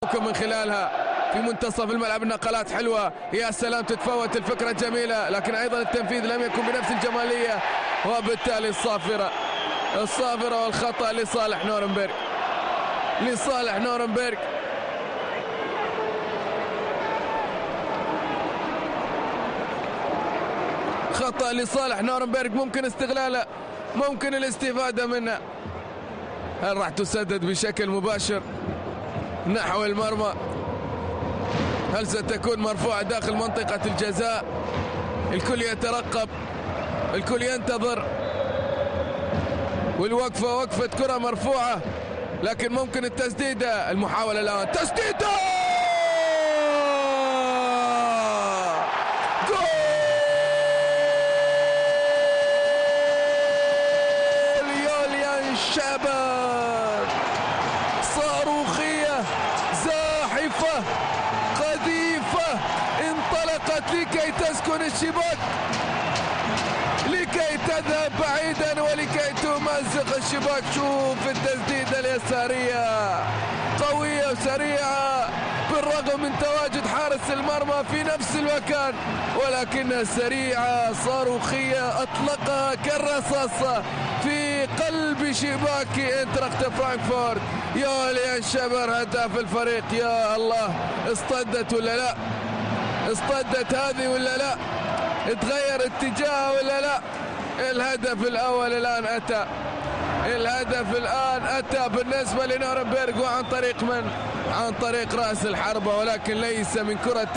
ممكن من خلالها في منتصف الملعب النقلات حلوة، يا سلام تتفوت الفكرة جميلة، لكن أيضا التنفيذ لم يكن بنفس الجمالية، وبالتالي الصافرة والخطأ لصالح نورنبرغ. خطأ لصالح نورنبرغ ممكن استغلاله، ممكن الاستفادة منه. هل راح تسدد بشكل مباشر نحو المرمى؟ هل ستكون مرفوعة داخل منطقة الجزاء؟ الكل يترقب، الكل ينتظر، والوقفة وقفة كرة مرفوعة، لكن ممكن التسديدة. المحاولة الآن، تسديدة جول! يوليان شابر، صاروخية زاحفة قذيفة انطلقت لكي تسكن الشباك، لكي تذهب بعيدا ولكي تمزق الشباك. شوف التسديدة اليسارية قوية وسريعة بالرغم من تواجد حارس المرمى في نفس المكان، ولكنها سريعة صاروخية أطلقها كالرصاصة في قلب شباك انتراخت فرانكفورت. يوليان شابر هداف الفريق. يا الله، اصطدت ولا لا؟ اصطدت هذه ولا لا؟ تغير اتجاهها ولا لا؟ الهدف الأول الآن أتى بالنسبة لنورنبرغ، وعن طريق من؟ عن طريق رأس الحربة، ولكن ليس من كرة